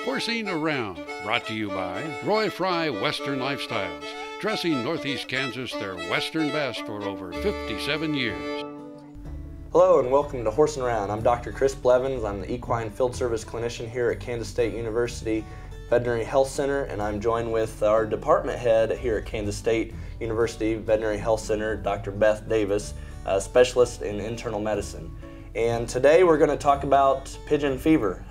Horsing Around, brought to you by Roy Fry Western Lifestyles, dressing Northeast Kansas their Western best for over 57 years. Hello and welcome to Horsing Around. I'm Dr. Chris Blevins. I'm the equine field service clinician here at Kansas State University Veterinary Health Center, and I'm joined with our department head here at Kansas State University Veterinary Health Center, Dr. Beth Davis, a specialist in internal medicine. And today we're going to talk about pigeon fever.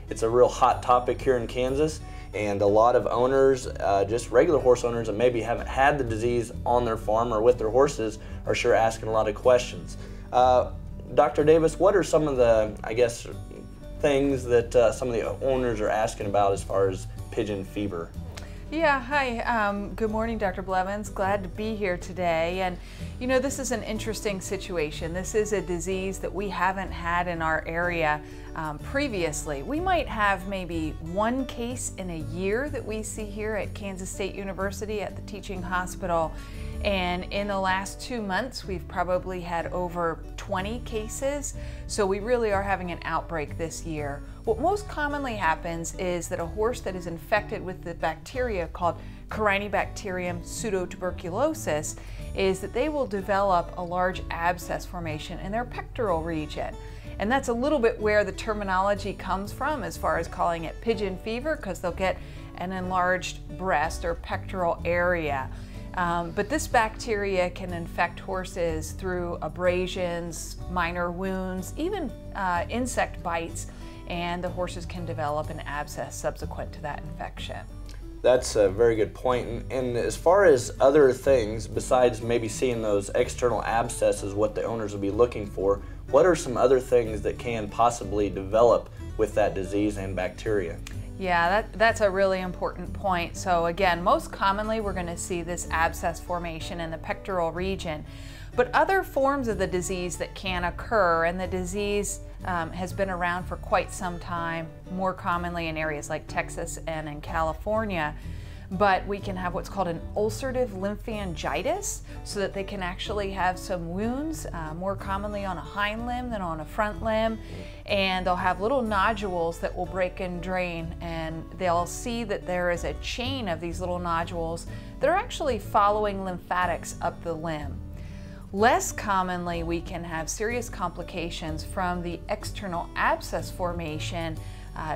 It's a real hot topic here in Kansas, and a lot of owners, just regular horse owners that maybe haven't had the disease on their farm or with their horses, are sure asking a lot of questions. Dr. Davis, what are some of the, things that some of the owners are asking about as far as pigeon fever? Yeah, hi. Good morning, Dr. Blevins. Glad to be here today. And you know, this is an interesting situation. This is a disease that we haven't had in our area previously. We might have maybe one case in a year that we see here at Kansas State University at the teaching hospital. And in the last 2 months, we've probably had over 20 cases. So we really are having an outbreak this year. What most commonly happens is that a horse that is infected with the bacteria called Corynebacterium pseudotuberculosis is that they will develop a large abscess formation in their pectoral region. And that's a little bit where the terminology comes from as far as calling it pigeon fever, because they'll get an enlarged breast or pectoral area. But this bacteria can infect horses through abrasions, minor wounds, even insect bites, and the horses can develop an abscess subsequent to that infection. That's a very good point. And as far as other things, besides maybe seeing those external abscesses, what the owners will be looking for, what are some other things that can possibly develop with that disease and bacteria? Yeah, that's a really important point. So again, most commonly we're going to see this abscess formation in the pectoral region. But other forms of the disease that can occur, and the disease has been around for quite some time, more commonly in areas like Texas and in California, but we can have what's called an ulcerative lymphangitis, so that they can actually have some wounds, more commonly on a hind limb than on a front limb, and they'll have little nodules that will break and drain, and they'll see that there is a chain of these little nodules that are actually following lymphatics up the limb. Less commonly, we can have serious complications from the external abscess formation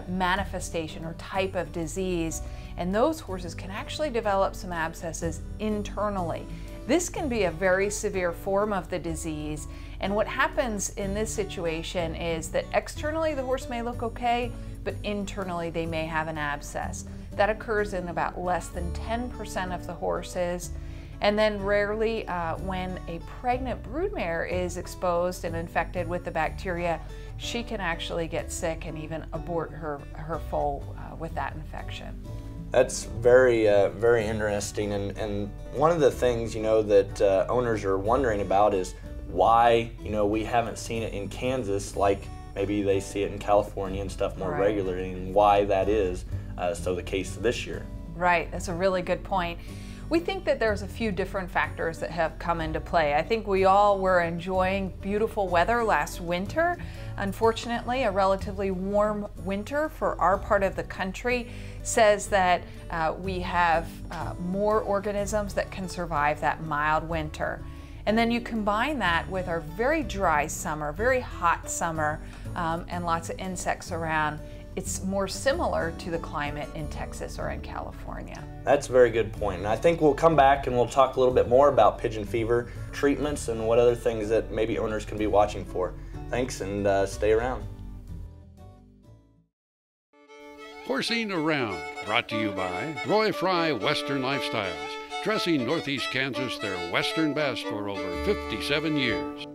manifestation or type of disease, and those horses can actually develop some abscesses internally. This can be a very severe form of the disease, and what happens in this situation is that externally the horse may look okay, but internally they may have an abscess. That occurs in about less than 10% of the horses. And then rarely, when a pregnant broodmare is exposed and infected with the bacteria, she can actually get sick and even abort her foal with that infection. That's very, very interesting. And one of the things, that owners are wondering about is why, we haven't seen it in Kansas like maybe they see it in California and stuff more regularly, and why that is so the case this year. Right, that's a really good point. We think that there's a few different factors that have come into play. I think we all were enjoying beautiful weather last winter. Unfortunately, a relatively warm winter for our part of the country says that we have more organisms that can survive that mild winter. And then you combine that with our very dry summer, very hot summer, and lots of insects around. It's more similar to the climate in Texas or in California. That's a very good point. And I think we'll come back and we'll talk a little bit more about pigeon fever treatments and what other things that maybe owners can be watching for. Thanks, and stay around. Horsing Around, brought to you by Roy Fry Western Lifestyles, dressing Northeast Kansas their Western best for over 57 years.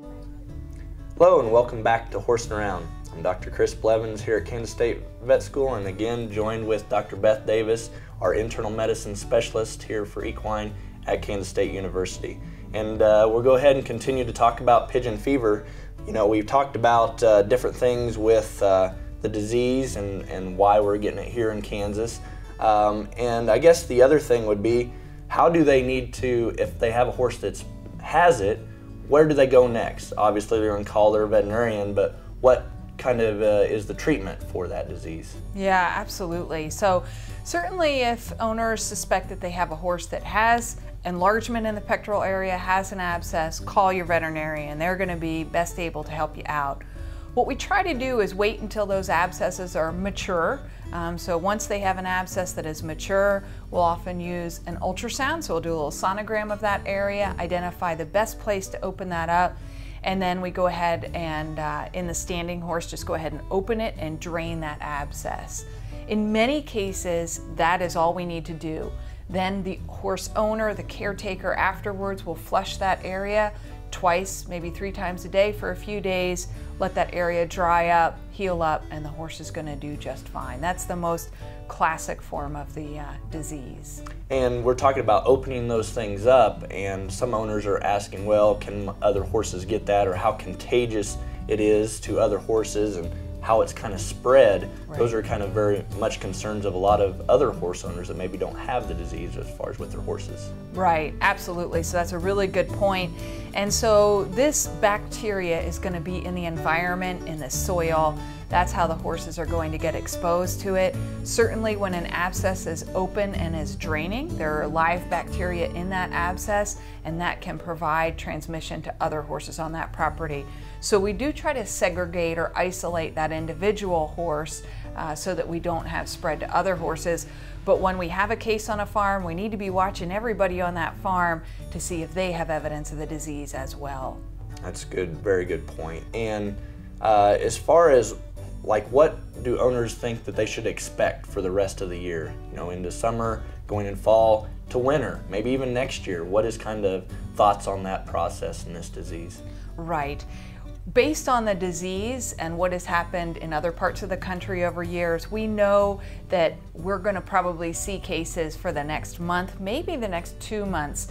Hello and welcome back to Horsing Around. I'm Dr. Chris Blevins here at Kansas State Vet School, and again joined with Dr. Beth Davis, our internal medicine specialist here for equine at Kansas State University. And we'll go ahead and continue to talk about pigeon fever. We've talked about different things with the disease and why we're getting it here in Kansas. And I guess the other thing would be, how do they need to, if they have a horse that has it, where do they go next? Obviously they're going to call their veterinarian, but what kind of is the treatment for that disease? Yeah, absolutely. So certainly if owners suspect that they have a horse that has enlargement in the pectoral area, has an abscess, call your veterinarian. They're going to be best able to help you out. What we try to do is wait until those abscesses are mature. So once they have an abscess that is mature, we'll often use an ultrasound. So we'll do a little sonogram of that area, identify the best place to open that up, and then we go ahead and in the standing horse, just go ahead and open it and drain that abscess. In many cases, that is all we need to do. Then the horse owner, the caretaker afterwards will flush that area twice, maybe 3 times a day for a few days, let that area dry up, heal up, and the horse is going to do just fine. That's the most classic form of the disease. And we're talking about opening those things up, and some owners are asking, well, can other horses get that, or how contagious it is to other horses, and how it's kind of spread. Right. Those are kind of very much concerns of a lot of other horse owners that maybe don't have the disease as far as with their horses. Right, absolutely. So that's a really good point. And so this bacteria is going to be in the environment, in the soil. That's how the horses are going to get exposed to it. Certainly when an abscess is open and is draining, there are live bacteria in that abscess, and that can provide transmission to other horses on that property. So we do try to segregate or isolate that individual horse so that we don't have spread to other horses. But when we have a case on a farm, we need to be watching everybody on that farm to see if they have evidence of the disease as well. That's good, very good point. And as far as what do owners think that they should expect for the rest of the year? You know, into summer, going in fall to winter, maybe even next year. What is kind of thoughts on that process in this disease? Right. Based on the disease and what has happened in other parts of the country over years, we know that we're going to probably see cases for the next month, maybe the next 2 months.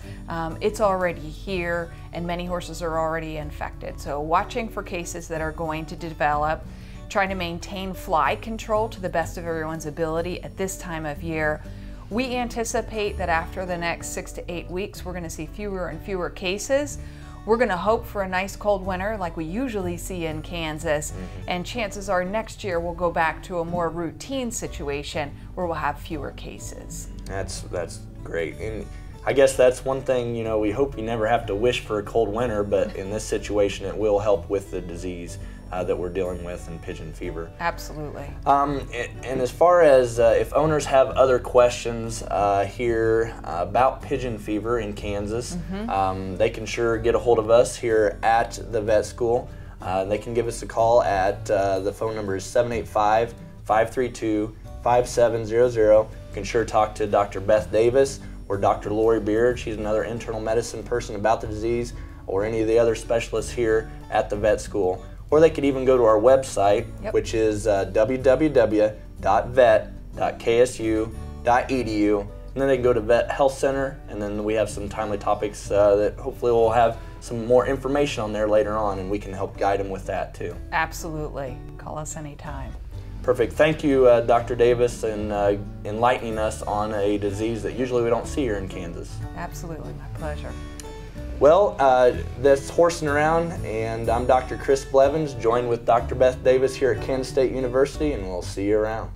It's already here and many horses are already infected. So watching for cases that are going to develop, trying to maintain fly control to the best of everyone's ability at this time of year. We anticipate that after the next 6 to 8 weeks, we're going to see fewer and fewer cases. We're going to hope for a nice cold winter like we usually see in Kansas, and chances are next year we'll go back to a more routine situation where we'll have fewer cases. That's great. And I guess that's one thing, you know, we hope you never have to wish for a cold winter, but in this situation it will help with the disease that we're dealing with in pigeon fever. Absolutely. And as far as if owners have other questions here about pigeon fever in Kansas, they can sure get a hold of us here at the vet school. They can give us a call at the phone number is 785-532-5700. You can sure talk to Dr. Beth Davis or Dr. Lori Beard. She's another internal medicine person about the disease, or any of the other specialists here at the vet school. Or they could even go to our website, which is www.vet.ksu.edu, and then they can go to Vet Health Center, and then we have some timely topics that hopefully we'll have some more information on there later on, and we can help guide them with that too. Absolutely. Call us anytime. Perfect. Thank you, Dr. Davis, in enlightening us on a disease that usually we don't see here in Kansas. Absolutely. My pleasure. Well, that's Horsing Around, and I'm Dr. Chris Blevins, joined with Dr. Beth Davis here at Kansas State University, and we'll see you around.